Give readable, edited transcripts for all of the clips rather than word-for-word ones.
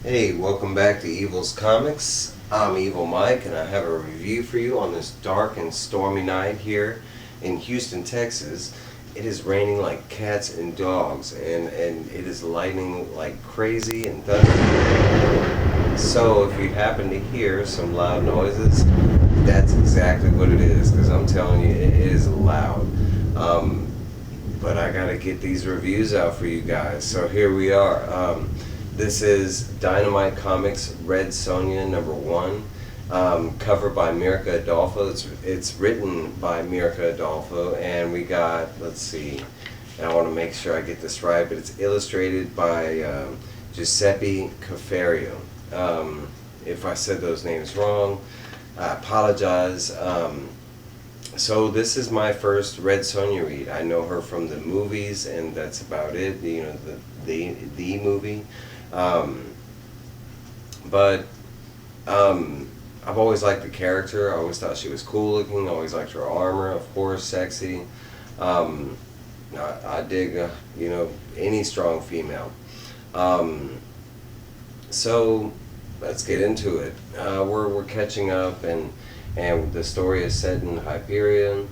Hey, welcome back to Evil's Comics. I'm Evil Mike, and I have a review for you on this dark and stormy night here in Houston, Texas. It is raining like cats and dogs, and it is lightning like crazy and thunder. So, if you happen to hear some loud noises, that's exactly what it is, because I'm telling you, it is loud. Um, but I gotta get these reviews out for you guys. So, here we are. This is Dynamite Comics Red Sonja #1, cover by Mirka Andolfo. It's written by Mirka Andolfo, and we got, let's see, and I want to make sure I get this right, but it's illustrated by Giuseppe Cafaro. If I said those names wrong, I apologize. So this is my first Red Sonja read. I know her from the movies, and that's about it. You know, the movie. Um, but I've always liked the character. I always thought she was cool looking. I always liked her armor, of course, sexy. Um, I dig, any strong female. Um, so let's get into it. We're catching up, and the story is set in Hyperion.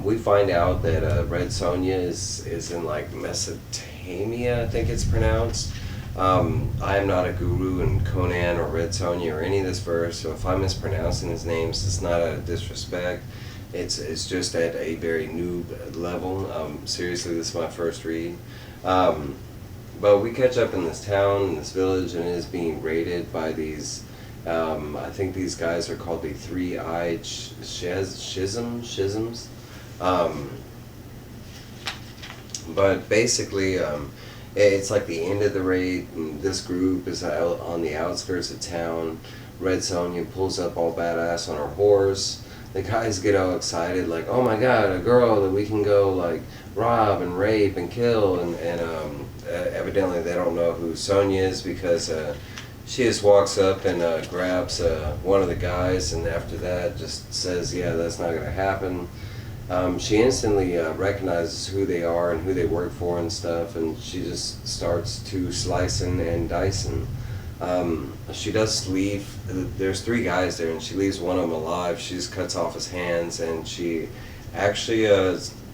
We find out that Red Sonja is in like Mesopotamia, I think it's pronounced. I am not a guru in Conan or Red Sonja or any of this verse, so if I'm mispronouncing his names, it's not out of disrespect. It's just at a very noob level. Seriously, this is my first read. But we catch up in this town, in this village, and it is being raided by these. I think these guys are called the Three-Eyed Schisms. Um, but basically, it's like the end of the raid, and this group is out on the outskirts of town. Red Sonja pulls up all badass on her horse. The guys get all excited, like, oh my god, a girl that we can go, like, rob and rape and kill, and evidently they don't know who Sonja is, because she just walks up and grabs one of the guys, and after that just says, yeah, that's not going to happen. She instantly recognizes who they are and who they work for and stuff, and she just starts to slicing and dicing. She does leave. There's three guys there, and she leaves one of them alive. She just cuts off his hands, and she actually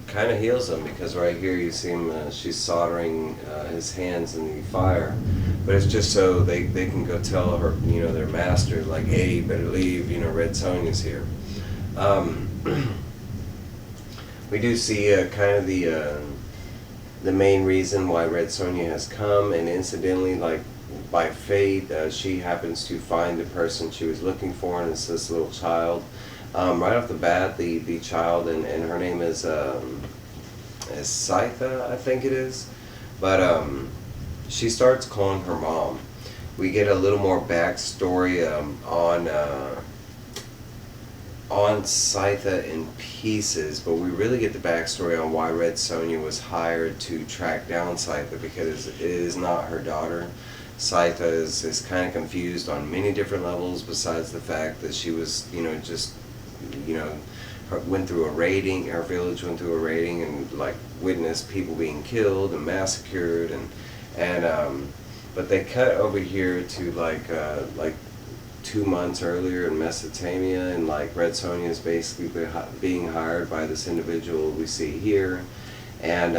kind of heals him, because right here you see him. She's soldering his hands in the fire, but it's just so they can go tell her, their master, like, hey, you better leave. Red Sonja's here. We do see kind of the main reason why Red Sonja has come, and incidentally, like by fate, she happens to find the person she was looking for, and it's this little child. Right off the bat, the child, and her name is Scytha, I think it is, but she starts calling her mom. We get a little more backstory on Scytha in pieces, but we really get the backstory on why Red Sonja was hired to track down Scytha, because it is not her daughter. Scytha is kind of confused on many different levels, besides the fact that she was, went through a raiding, her village went through a raiding, and like witnessed people being killed and massacred, and but they cut over here to like 2 months earlier in Mesopotamia, and like Red Sonja is basically being hired by this individual we see here, and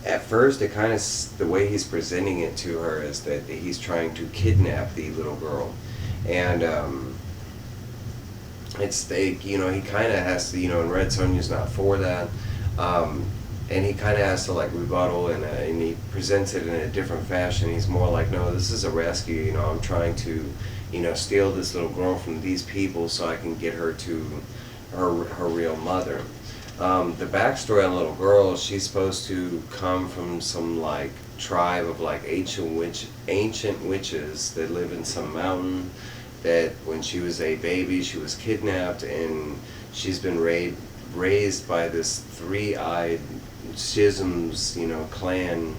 at first it kind of, the way he's presenting it to her is that he's trying to kidnap the little girl, and he kind of has to, and Red Sonja's not for that, and he kind of has to like rebuttal, and he presents it in a different fashion. He's more like, no, this is a rescue, I'm trying to steal this little girl from these people so I can get her to her real mother. The backstory on the little girl, she's supposed to come from some like tribe of like ancient witches that live in some mountain, that when she was a baby she was kidnapped, and she's been raised by this three-eyed schisms clan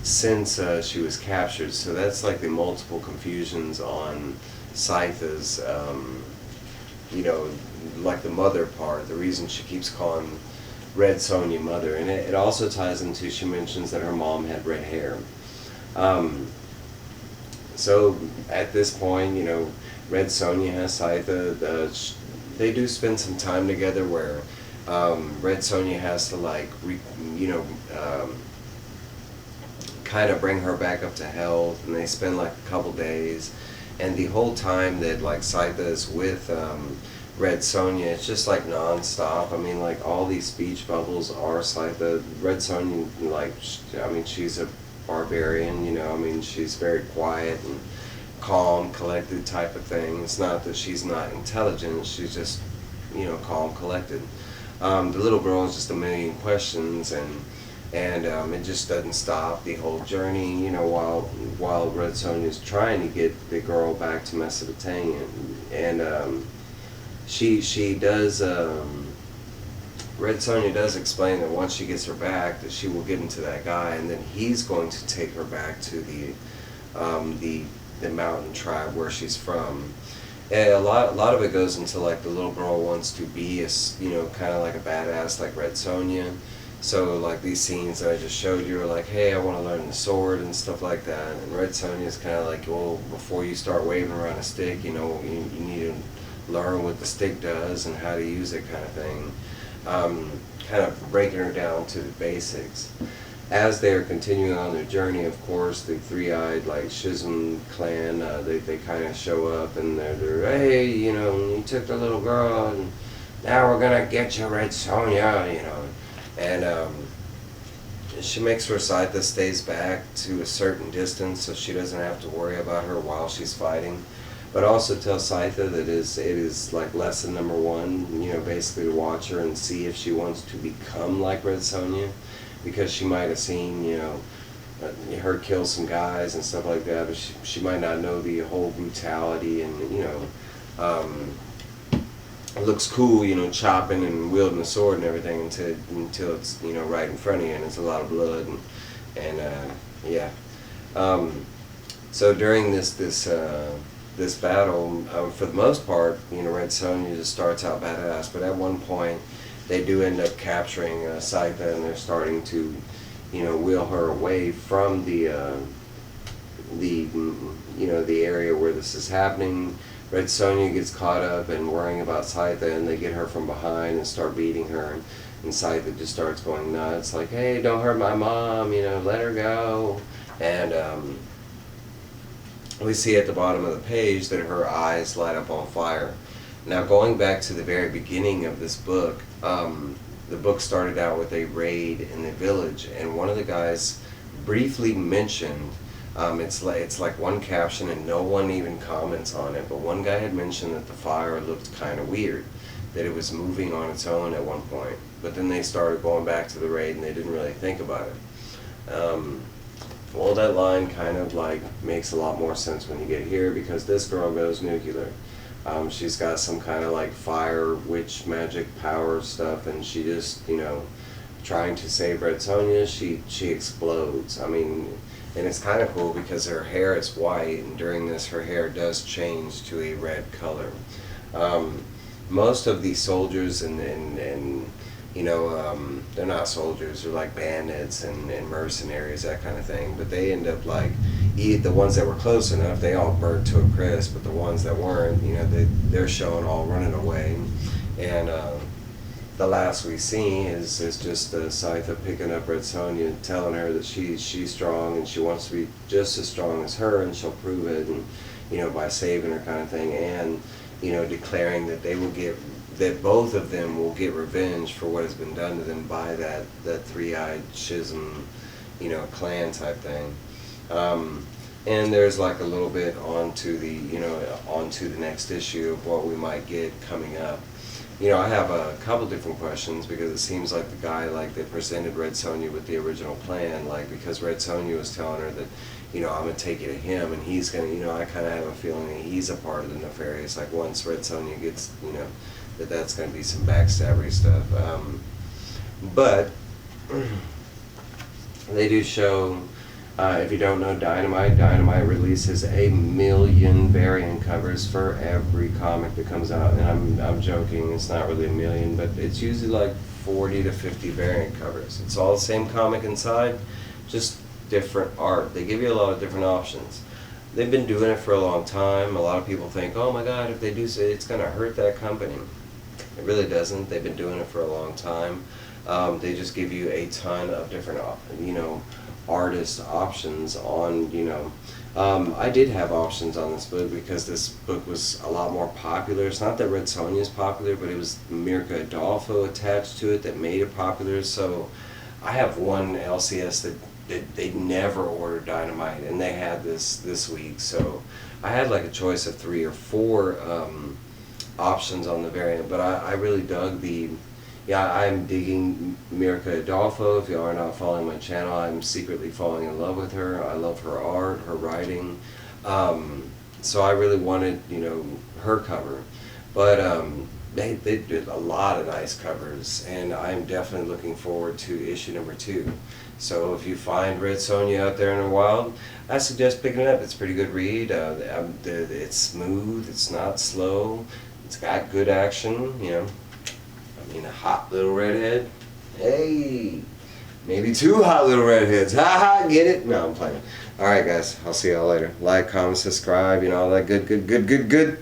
since she was captured. So that's like the multiple confusions on Scytha's, like the mother part, the reason she keeps calling Red Sonja mother. And it also ties into, she mentions that her mom had red hair. So at this point, Red Sonja has Scytha. They do spend some time together where Red Sonja has to like, kind of bring her back up to health, and they spend like a couple days, and the whole time that like Scytha is with Red Sonja, it's just like non-stop. I mean, like all these speech bubbles are Scytha. Red Sonja, like, I mean, she's a barbarian, I mean, she's very quiet and calm, collected type of thing. It's not that she's not intelligent, she's just, calm, collected. The little girl is just a million questions, and it just doesn't stop the whole journey, while Red Sonja is trying to get the girl back to Mesopotamia. And she does, Red Sonja does explain that once she gets her back, that she will get into that guy, and then he's going to take her back to the mountain tribe where she's from. And a lot of it goes into like the little girl wants to be kind of like a badass like Red Sonja. So like these scenes that I just showed you are like, hey, I want to learn the sword and stuff like that. And Red Sonja is kind of like, well, before you start waving around a stick, you need to learn what the stick does and how to use it, kind of thing. Kind of breaking her down to the basics. As they are continuing on their journey, of course, the three-eyed like Schism clan, they kind of show up, and they're hey, you took the little girl, and now we're gonna get you, Red Sonja, and she makes sure Scytha stays back to a certain distance so she doesn't have to worry about her while she's fighting. But also tell Scytha that it is like lesson number one, basically to watch her and see if she wants to become like Red Sonja, because she might have seen, her kill some guys and stuff like that, but she might not know the whole brutality, and, it looks cool, chopping and wielding a sword and everything until it's, right in front of you, and it's a lot of blood, and yeah. So during this battle, for the most part, Red Sonja just starts out badass, but at one point they do end up capturing Scytha, and they're starting to, wheel her away from the area where this is happening. Red Sonja gets caught up and worrying about Scytha, and they get her from behind and start beating her, and Scytha just starts going nuts, like, hey, don't hurt my mom, let her go. And we see at the bottom of the page that her eyes light up on fire. Now, going back to the very beginning of this book, the book started out with a raid in the village, and one of the guys briefly mentioned, it's like one caption and no one even comments on it, but one guy had mentioned that the fire looked kind of weird, that it was moving on its own at one point, but then they started going back to the raid and they didn't really think about it. Well, that line kind of like makes a lot more sense when you get here, because this girl goes nuclear. She's got some kind of like fire, witch, magic, power stuff, and she just, trying to save Red Sonja, she explodes. I mean, and it's kind of cool because her hair is white, and during this her hair does change to a red color. Most of these soldiers and they're not soldiers, they're like bandits and mercenaries, that kind of thing, but they end up like, the ones that were close enough, they all burnt to a crisp, but the ones that weren't, they're shown all running away. And the last we see is just Scytha picking up Red Sonja and telling her that she's strong and she wants to be just as strong as her, and she'll prove it, and by saving her, kind of thing, and declaring that that both of them will get revenge for what has been done to them by that three-eyed Schism, clan type thing. And there's like a little bit onto the next issue of what we might get coming up. I have a couple different questions, because it seems like the guy, like, they presented Red Sonja with the original plan, like, because Red Sonja was telling her that, I'm going to take you to him, and he's going to, I kind of have a feeling that he's a part of the nefarious, like, once Red Sonja gets, that's going to be some backstabbery stuff. But they do show, if you don't know Dynamite releases 1 million variant covers for every comic that comes out, and I'm joking, it's not really 1 million, but it's usually like 40 to 50 variant covers. It's all the same comic inside, just different art. They give you a lot of different options. they've been doing it for a long time. A lot of people think, oh my God, if they do say it's going to hurt that company. It really doesn't. They've been doing it for a long time. They just give you a ton of different, artist options on, I did have options on this book because this book was a lot more popular. It's not that Red Sonja is popular, but it was Mirka Andolfo attached to it that made it popular. So I have one LCS that they never ordered Dynamite, and they had this week. So I had like a choice of 3 or 4 options on the variant, but I really dug I'm digging Mirka Andolfo. If you are not following my channel, I'm secretly falling in love with her. I love her art, her writing. So I really wanted, her cover. But they did a lot of nice covers, and I'm definitely looking forward to issue number 2. So if you find Red Sonja out there in the wild, I suggest picking it up. It's a pretty good read. It's smooth. It's not slow. It's got good action, a hot little redhead. Hey, maybe 2 hot little redheads. Ha ha, get it? No, I'm playing. Alright guys, I'll see y'all later. Like, comment, subscribe, all that good.